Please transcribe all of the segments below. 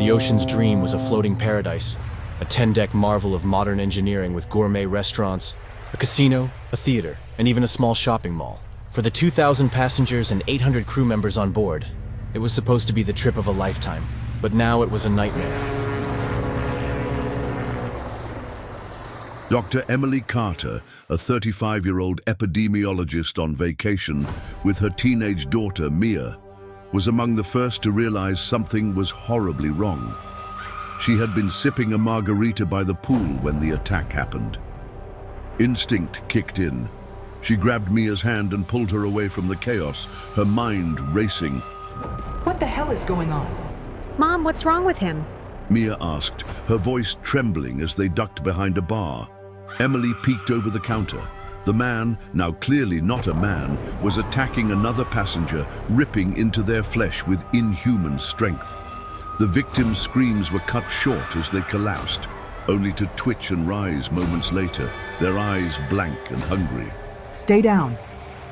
The ocean's dream was a floating paradise, a 10-deck marvel of modern engineering with gourmet restaurants, a casino, a theater, and even a small shopping mall. For the 2,000 passengers and 800 crew members on board, it was supposed to be the trip of a lifetime, but now it was a nightmare. Dr. Emily Carter, a 35-year-old epidemiologist on vacation with her teenage daughter, Mia, was among the first to realize something was horribly wrong. She had been sipping a margarita by the pool when the attack happened. Instinct kicked in. She grabbed Mia's hand and pulled her away from the chaos, her mind racing. What the hell is going on? Mom, what's wrong with him? Mia asked, her voice trembling as they ducked behind a bar. Emily peeked over the counter. The man, now clearly not a man, was attacking another passenger, ripping into their flesh with inhuman strength. The victim's screams were cut short as they collapsed, only to twitch and rise moments later, their eyes blank and hungry. Stay down.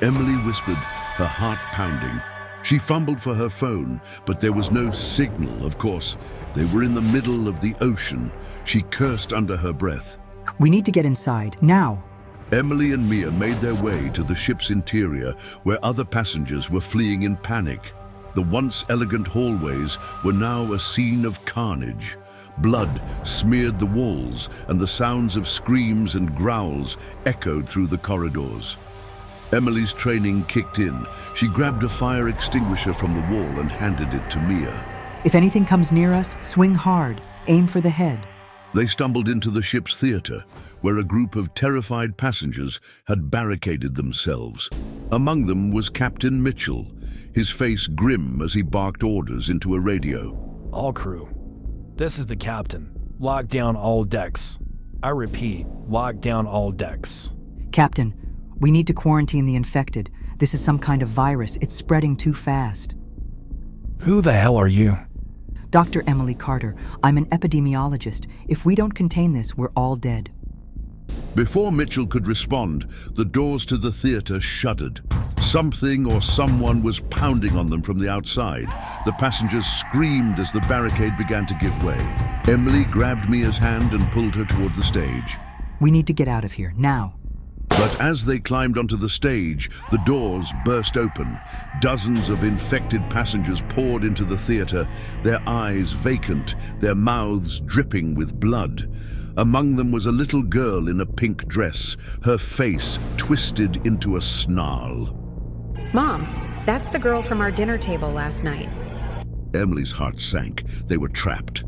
Emily whispered, her heart pounding. She fumbled for her phone, but there was no signal, of course. They were in the middle of the ocean. She cursed under her breath. We need to get inside, now. Emily and Mia made their way to the ship's interior, where other passengers were fleeing in panic. The once elegant hallways were now a scene of carnage. Blood smeared the walls, and the sounds of screams and growls echoed through the corridors. Emily's training kicked in. She grabbed a fire extinguisher from the wall and handed it to Mia. If anything comes near us, swing hard. Aim for the head. They stumbled into the ship's theater, where a group of terrified passengers had barricaded themselves. Among them was Captain Mitchell, his face grim as he barked orders into a radio. All crew, this is the captain. Lock down all decks. I repeat, lock down all decks. Captain, we need to quarantine the infected. This is some kind of virus. It's spreading too fast. Who the hell are you? Dr. Emily Carter, I'm an epidemiologist. If we don't contain this, we're all dead. Before Mitchell could respond, the doors to the theater shuddered. Something or someone was pounding on them from the outside. The passengers screamed as the barricade began to give way. Emily grabbed Mia's hand and pulled her toward the stage. We need to get out of here, now. But as they climbed onto the stage, the doors burst open. Dozens of infected passengers poured into the theater, their eyes vacant, their mouths dripping with blood. Among them was a little girl in a pink dress, her face twisted into a snarl. Mom, that's the girl from our dinner table last night. Emily's heart sank. They were trapped.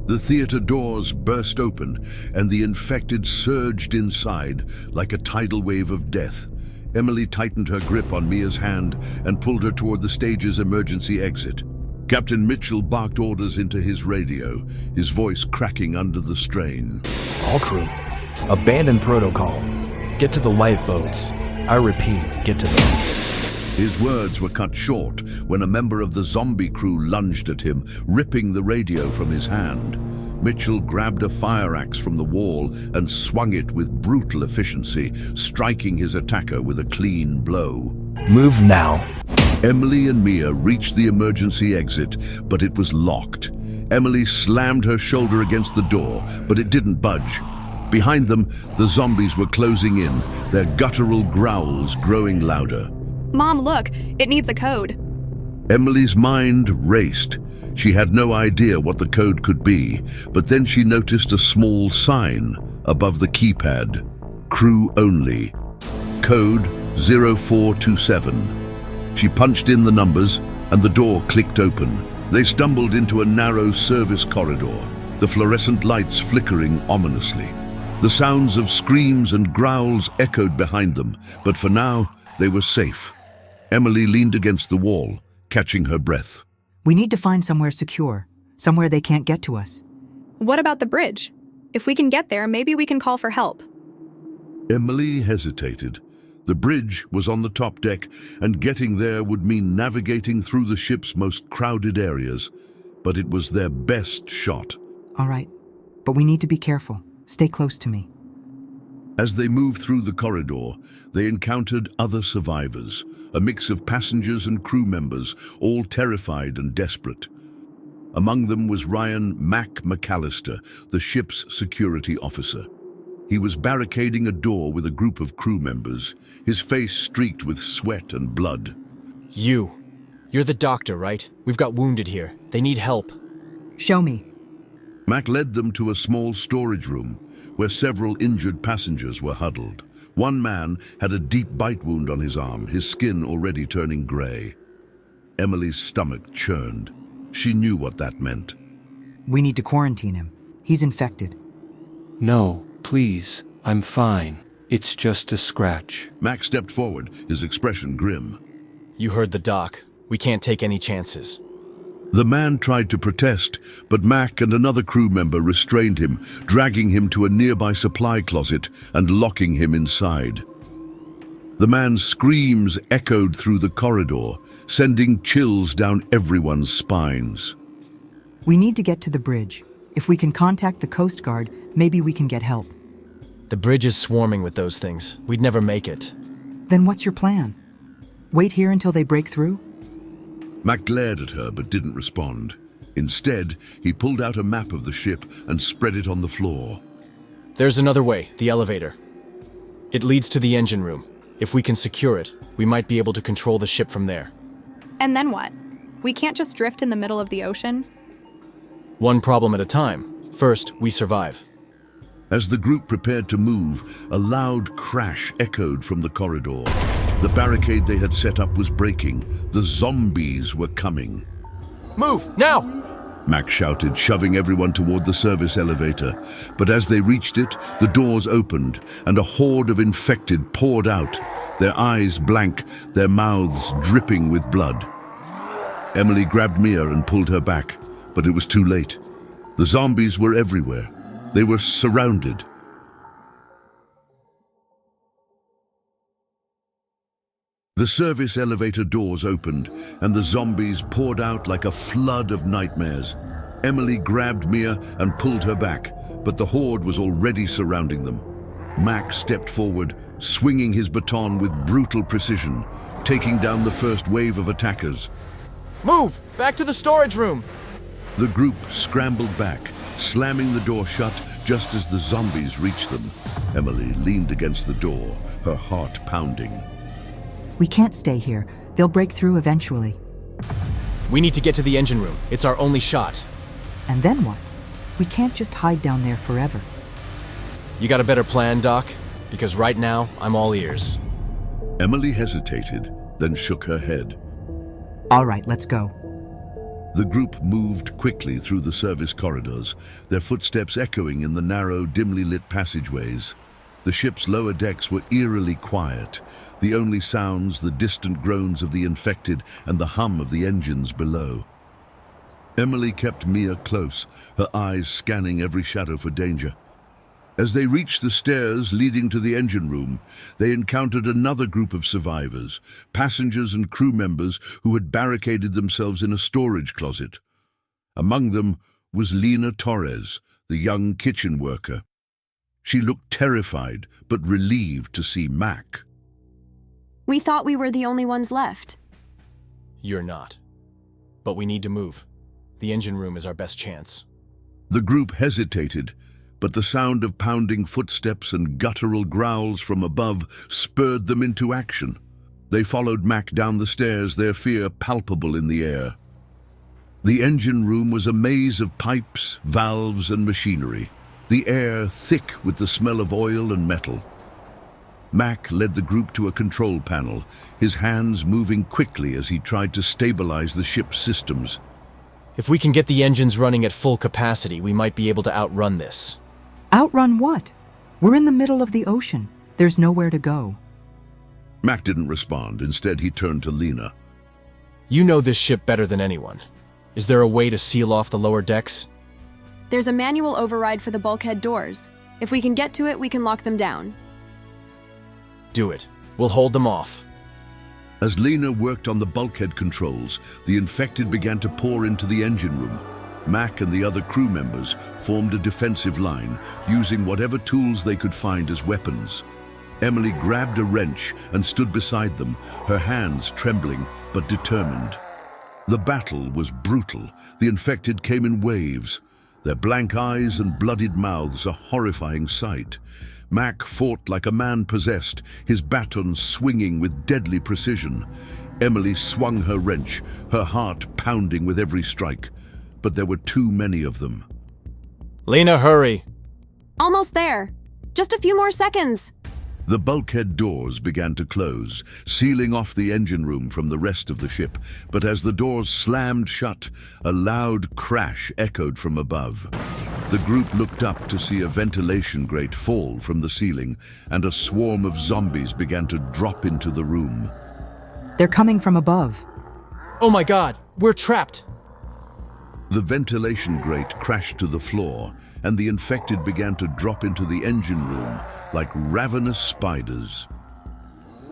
The theater doors burst open, and the infected surged inside like a tidal wave of death. Emily tightened her grip on Mia's hand and pulled her toward the stage's emergency exit. Captain Mitchell barked orders into his radio, his voice cracking under the strain. All crew, abandon protocol. Get to the lifeboats. I repeat, get to them. His words were cut short when a member of the zombie crew lunged at him, ripping the radio from his hand. Mitchell grabbed a fire axe from the wall and swung it with brutal efficiency, striking his attacker with a clean blow. Move now. Emily and Mia reached the emergency exit, but it was locked. Emily slammed her shoulder against the door, but it didn't budge. Behind them, the zombies were closing in, their guttural growls growing louder. Mom, look, it needs a code. Emily's mind raced. She had no idea what the code could be, but then she noticed a small sign above the keypad. Crew only. Code 0427. She punched in the numbers, and the door clicked open. They stumbled into a narrow service corridor, the fluorescent lights flickering ominously. The sounds of screams and growls echoed behind them, but for now, they were safe. Emily leaned against the wall, catching her breath. We need to find somewhere secure, somewhere they can't get to us. What about the bridge? If we can get there, maybe we can call for help. Emily hesitated. The bridge was on the top deck, and getting there would mean navigating through the ship's most crowded areas. But it was their best shot. All right, but we need to be careful. Stay close to me. As they moved through the corridor, they encountered other survivors, a mix of passengers and crew members, all terrified and desperate. Among them was Ryan Mac McAllister, the ship's security officer. He was barricading a door with a group of crew members, his face streaked with sweat and blood. You're the doctor, right? We've got wounded here. They need help. Show me. Mac led them to a small storage room where several injured passengers were huddled. One man had a deep bite wound on his arm, his skin already turning grey. Emily's stomach churned. She knew what that meant. We need to quarantine him. He's infected. No, please, I'm fine. It's just a scratch. Mac stepped forward, his expression grim. You heard the doc. We can't take any chances. The man tried to protest, but Mac and another crew member restrained him, dragging him to a nearby supply closet and locking him inside. The man's screams echoed through the corridor, sending chills down everyone's spines. We need to get to the bridge. If we can contact the Coast Guard, maybe we can get help. The bridge is swarming with those things. We'd never make it. Then what's your plan? Wait here until they break through? Mac glared at her but didn't respond. Instead, he pulled out a map of the ship and spread it on the floor. There's another way, the elevator. It leads to the engine room. If we can secure it, we might be able to control the ship from there. And then what? We can't just drift in the middle of the ocean? One problem at a time. First, we survive. As the group prepared to move, a loud crash echoed from the corridor. The barricade they had set up was breaking. The zombies were coming. Move, now! Mac shouted, shoving everyone toward the service elevator. But as they reached it, the doors opened, and a horde of infected poured out, their eyes blank, their mouths dripping with blood. Emily grabbed Mia and pulled her back, but it was too late. The zombies were everywhere. They were surrounded. The service elevator doors opened, and the zombies poured out like a flood of nightmares. Emily grabbed Mia and pulled her back, but the horde was already surrounding them. Mac stepped forward, swinging his baton with brutal precision, taking down the first wave of attackers. Move! Back to the storage room! The group scrambled back, slamming the door shut just as the zombies reached them. Emily leaned against the door, her heart pounding. We can't stay here. They'll break through eventually. We need to get to the engine room. It's our only shot. And then what? We can't just hide down there forever. You got a better plan, Doc? Because right now, I'm all ears. Emily hesitated, then shook her head. All right, let's go. The group moved quickly through the service corridors, their footsteps echoing in the narrow, dimly lit passageways. The ship's lower decks were eerily quiet, the only sounds the distant groans of the infected and the hum of the engines below. Emily kept Mia close, her eyes scanning every shadow for danger. As they reached the stairs leading to the engine room, they encountered another group of survivors, passengers and crew members who had barricaded themselves in a storage closet. Among them was Lena Torres, the young kitchen worker. She looked terrified, but relieved to see Mac. We thought we were the only ones left. You're not. But we need to move. The engine room is our best chance. The group hesitated, but the sound of pounding footsteps and guttural growls from above spurred them into action. They followed Mac down the stairs, their fear palpable in the air. The engine room was a maze of pipes, valves, and machinery, the air thick with the smell of oil and metal. Mac led the group to a control panel, his hands moving quickly as he tried to stabilize the ship's systems. If we can get the engines running at full capacity, we might be able to outrun this. Outrun what? We're in the middle of the ocean. There's nowhere to go. Mac didn't respond. Instead, he turned to Lena. You know this ship better than anyone. Is there a way to seal off the lower decks? There's a manual override for the bulkhead doors. If we can get to it, we can lock them down. Do it. We'll hold them off. As Lena worked on the bulkhead controls, the infected began to pour into the engine room. Mac and the other crew members formed a defensive line, using whatever tools they could find as weapons. Emily grabbed a wrench and stood beside them, her hands trembling but determined. The battle was brutal. The infected came in waves. Their blank eyes and bloodied mouths a horrifying sight. Mac fought like a man possessed, his baton swinging with deadly precision. Emily swung her wrench, her heart pounding with every strike. But there were too many of them. Lena, hurry! Almost there. Just a few more seconds. The bulkhead doors began to close, sealing off the engine room from the rest of the ship. But as the doors slammed shut, a loud crash echoed from above. The group looked up to see a ventilation grate fall from the ceiling, and a swarm of zombies began to drop into the room. They're coming from above. Oh my god, we're trapped! The ventilation grate crashed to the floor, and the infected began to drop into the engine room like ravenous spiders.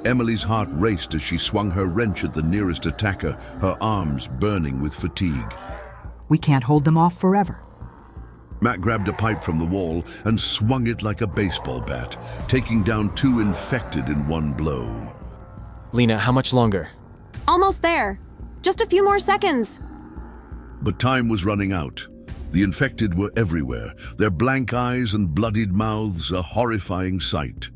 Emily's heart raced as she swung her wrench at the nearest attacker, her arms burning with fatigue. We can't hold them off forever. Matt grabbed a pipe from the wall and swung it like a baseball bat, taking down 2 infected in one blow. Lena, how much longer? Almost there. Just a few more seconds. But time was running out. The infected were everywhere, their blank eyes and bloodied mouths a horrifying sight.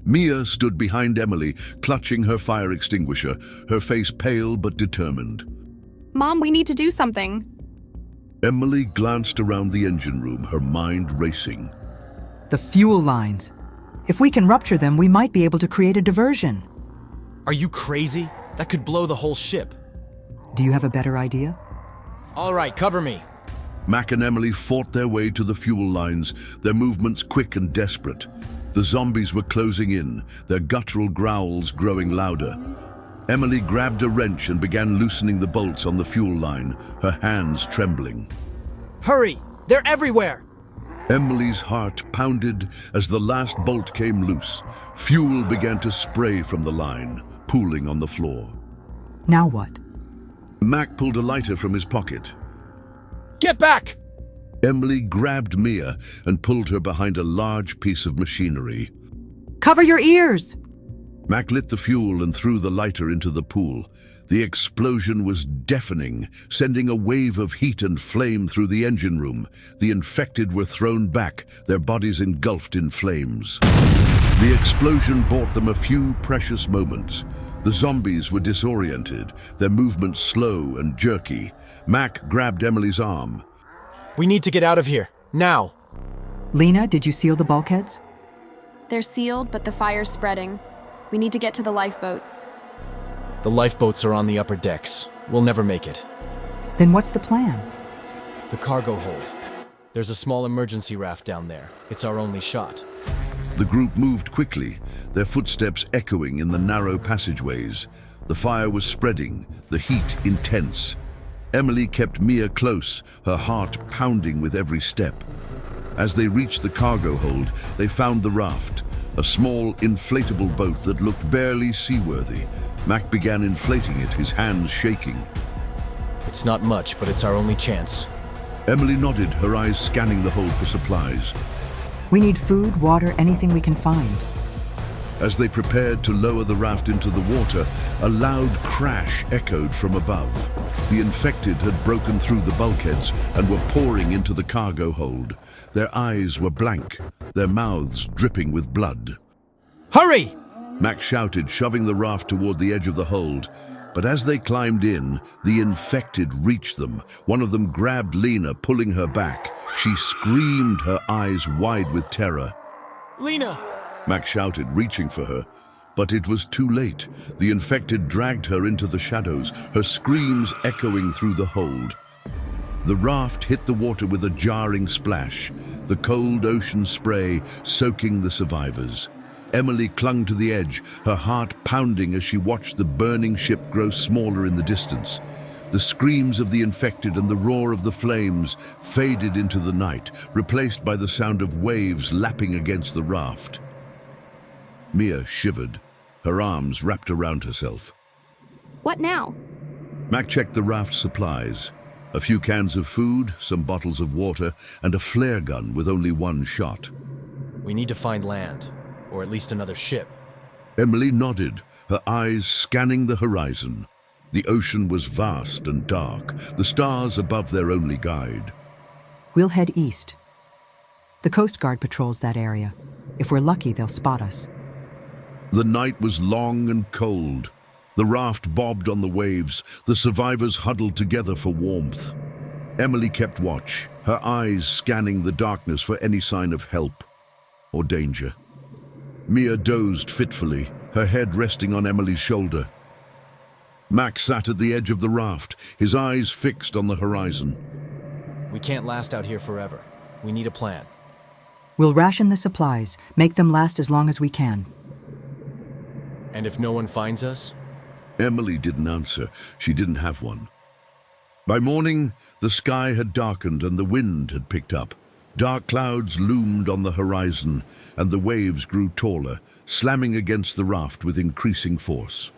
Mia stood behind Emily, clutching her fire extinguisher, her face pale but determined. Mom, we need to do something. Emily glanced around the engine room, her mind racing. The fuel lines. If we can rupture them, we might be able to create a diversion. Are you crazy? That could blow the whole ship. Do you have a better idea? All right, cover me. Mac and Emily fought their way to the fuel lines, their movements quick and desperate. The zombies were closing in, their guttural growls growing louder. Emily grabbed a wrench and began loosening the bolts on the fuel line, her hands trembling. Hurry! They're everywhere! Emily's heart pounded as the last bolt came loose. Fuel began to spray from the line, pooling on the floor. Now what? Mac pulled a lighter from his pocket. Get back! Emily grabbed Mia and pulled her behind a large piece of machinery. Cover your ears! Mac lit the fuel and threw the lighter into the pool. The explosion was deafening, sending a wave of heat and flame through the engine room. The infected were thrown back, their bodies engulfed in flames. The explosion bought them a few precious moments. The zombies were disoriented, their movements slow and jerky. Mac grabbed Emily's arm. We need to get out of here, now! Lena, did you seal the bulkheads? They're sealed, but the fire's spreading. We need to get to the lifeboats. The lifeboats are on the upper decks. We'll never make it. Then what's the plan? The cargo hold. There's a small emergency raft down there. It's our only shot. The group moved quickly, their footsteps echoing in the narrow passageways. The fire was spreading, the heat intense. Emily kept Mia close, her heart pounding with every step. As they reached the cargo hold, they found the raft, a small inflatable boat that looked barely seaworthy. Mac began inflating it, his hands shaking. It's not much, but it's our only chance. Emily nodded, her eyes scanning the hold for supplies. We need food, water, anything we can find. As they prepared to lower the raft into the water, a loud crash echoed from above. The infected had broken through the bulkheads and were pouring into the cargo hold. Their eyes were blank, their mouths dripping with blood. Hurry! Mac shouted, shoving the raft toward the edge of the hold. But as they climbed in, the infected reached them. One of them grabbed Lena, pulling her back. She screamed, her eyes wide with terror. Lena! Mac shouted, reaching for her. But it was too late. The infected dragged her into the shadows, her screams echoing through the hold. The raft hit the water with a jarring splash, the cold ocean spray soaking the survivors. Emily clung to the edge, her heart pounding as she watched the burning ship grow smaller in the distance. The screams of the infected and the roar of the flames faded into the night, replaced by the sound of waves lapping against the raft. Mia shivered, her arms wrapped around herself. What now? Mac checked the raft's supplies. A few cans of food, some bottles of water, and a flare gun with only one shot. We need to find land, or at least another ship. Emily nodded, her eyes scanning the horizon. The ocean was vast and dark, the stars above their only guide. We'll head east. The Coast Guard patrols that area. If we're lucky, they'll spot us. The night was long and cold. The raft bobbed on the waves, the survivors huddled together for warmth. Emily kept watch, her eyes scanning the darkness for any sign of help or danger. Mia dozed fitfully, her head resting on Emily's shoulder. Mac sat at the edge of the raft, his eyes fixed on the horizon. We can't last out here forever. We need a plan. We'll ration the supplies, make them last as long as we can. And if no one finds us? Emily didn't answer. She didn't have one. By morning, the sky had darkened and the wind had picked up. Dark clouds loomed on the horizon, and the waves grew taller, slamming against the raft with increasing force.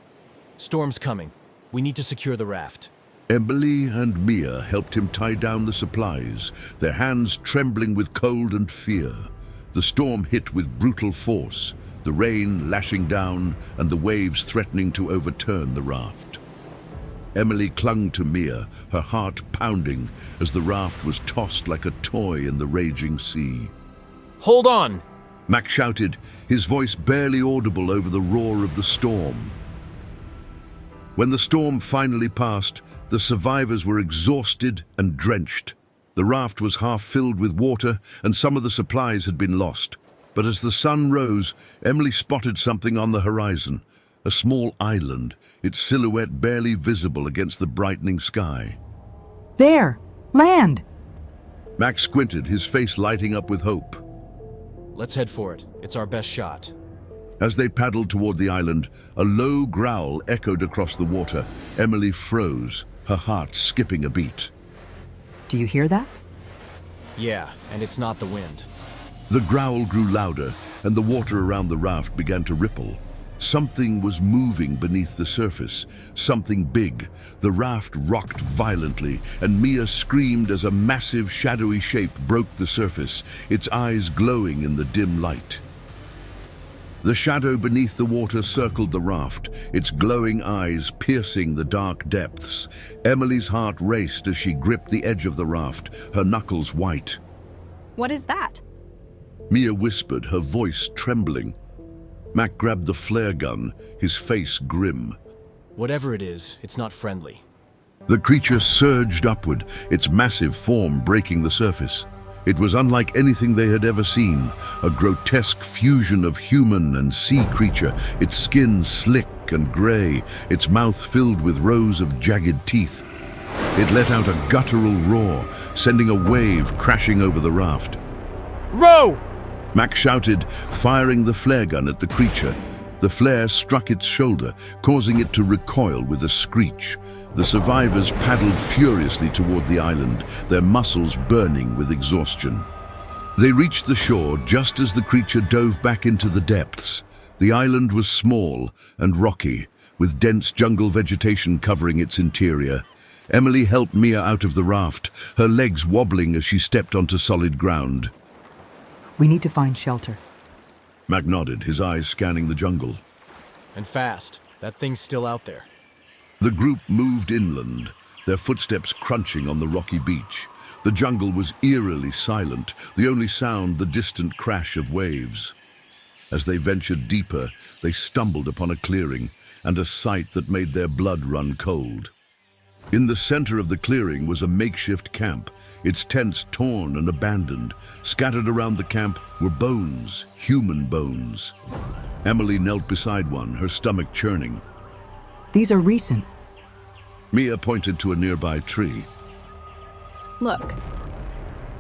Storm's coming. We need to secure the raft. Emily and Mia helped him tie down the supplies, their hands trembling with cold and fear. The storm hit with brutal force, the rain lashing down and the waves threatening to overturn the raft. Emily clung to Mia, her heart pounding as the raft was tossed like a toy in the raging sea. Hold on! Mac shouted, his voice barely audible over the roar of the storm. When the storm finally passed, the survivors were exhausted and drenched. The raft was half filled with water and some of the supplies had been lost. But as the sun rose, Emily spotted something on the horizon. A small island, its silhouette barely visible against the brightening sky. There! Land! Mac squinted, his face lighting up with hope. Let's head for it. It's our best shot. As they paddled toward the island, a low growl echoed across the water. Emily froze, her heart skipping a beat. Do you hear that? Yeah, and it's not the wind. The growl grew louder, and the water around the raft began to ripple. Something was moving beneath the surface, something big. The raft rocked violently, and Mia screamed as a massive, shadowy shape broke the surface, its eyes glowing in the dim light. The shadow beneath the water circled the raft, its glowing eyes piercing the dark depths. Emily's heart raced as she gripped the edge of the raft, her knuckles white. What is that? Mia whispered, her voice trembling. Mac grabbed the flare gun, his face grim. Whatever it is, it's not friendly. The creature surged upward, its massive form breaking the surface. It was unlike anything they had ever seen, a grotesque fusion of human and sea creature, its skin slick and gray, its mouth filled with rows of jagged teeth. It let out a guttural roar, sending a wave crashing over the raft. Row! Mac shouted, firing the flare gun at the creature. The flare struck its shoulder, causing it to recoil with a screech. The survivors paddled furiously toward the island, their muscles burning with exhaustion. They reached the shore just as the creature dove back into the depths. The island was small and rocky, with dense jungle vegetation covering its interior. Emily helped Mia out of the raft, her legs wobbling as she stepped onto solid ground. We need to find shelter. Mac nodded, his eyes scanning the jungle. And fast. That thing's still out there. The group moved inland, their footsteps crunching on the rocky beach. The jungle was eerily silent, the only sound the distant crash of waves. As they ventured deeper, they stumbled upon a clearing, and a sight that made their blood run cold. In the center of the clearing was a makeshift camp, its tents torn and abandoned. Scattered around the camp were bones, human bones. Emily knelt beside one, her stomach churning. These are recent. Mia pointed to a nearby tree. Look.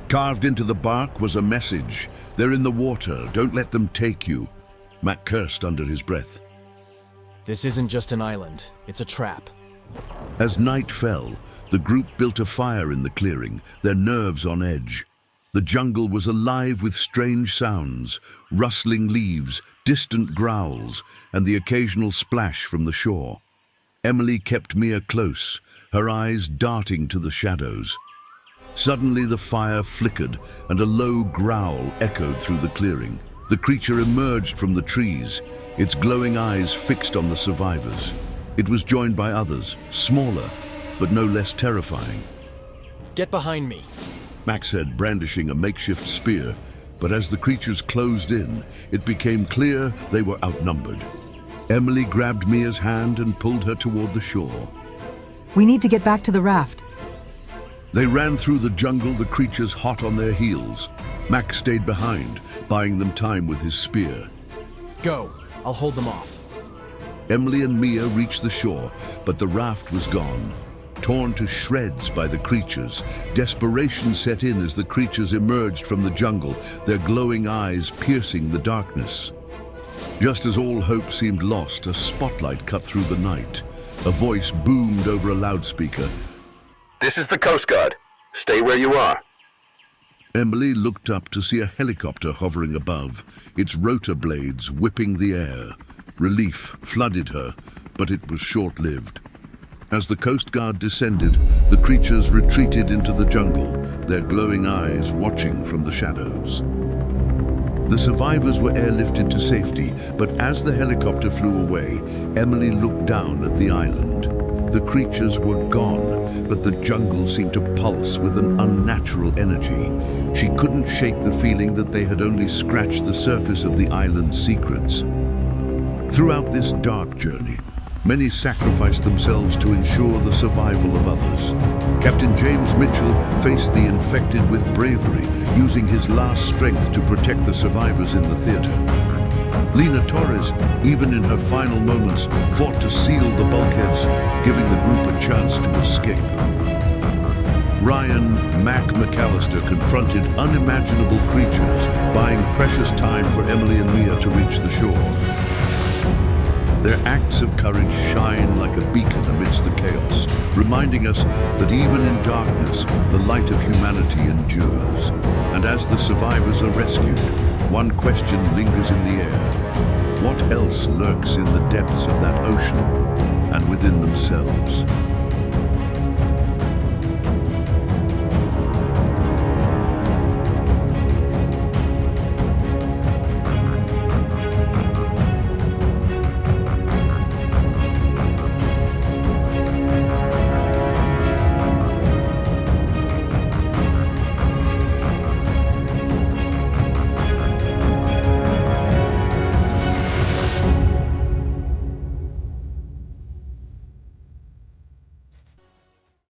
Carved into the bark was a message. They're in the water, don't let them take you. Mac cursed under his breath. This isn't just an island, it's a trap. As night fell, the group built a fire in the clearing, their nerves on edge. The jungle was alive with strange sounds, rustling leaves, distant growls, and the occasional splash from the shore. Emily kept Mia close, her eyes darting to the shadows. Suddenly the fire flickered and a low growl echoed through the clearing. The creature emerged from the trees, its glowing eyes fixed on the survivors. It was joined by others, smaller, but no less terrifying. Get behind me. Max said, brandishing a makeshift spear, but as the creatures closed in, it became clear they were outnumbered. Emily grabbed Mia's hand and pulled her toward the shore. We need to get back to the raft. They ran through the jungle, the creatures hot on their heels. Max stayed behind, buying them time with his spear. Go. I'll hold them off. Emily and Mia reached the shore, but the raft was gone. Torn to shreds by the creatures, desperation set in as the creatures emerged from the jungle, their glowing eyes piercing the darkness. Just as all hope seemed lost, a spotlight cut through the night. A voice boomed over a loudspeaker. This is the Coast Guard. Stay where you are. Emily looked up to see a helicopter hovering above, its rotor blades whipping the air. Relief flooded her, but it was short-lived. As the Coast Guard descended, the creatures retreated into the jungle, their glowing eyes watching from the shadows. The survivors were airlifted to safety, but as the helicopter flew away, Emily looked down at the island. The creatures were gone, but the jungle seemed to pulse with an unnatural energy. She couldn't shake the feeling that they had only scratched the surface of the island's secrets. Throughout this dark journey, many sacrificed themselves to ensure the survival of others. Captain James Mitchell faced the infected with bravery, using his last strength to protect the survivors in the theater. Lena Torres, even in her final moments, fought to seal the bulkheads, giving the group a chance to escape. Ryan Mac McAllister confronted unimaginable creatures, buying precious time for Emily and Mia to reach the shore. Their acts of courage shine like a beacon amidst the chaos, reminding us that even in darkness, the light of humanity endures. And as the survivors are rescued, one question lingers in the air. What else lurks in the depths of that ocean and within themselves?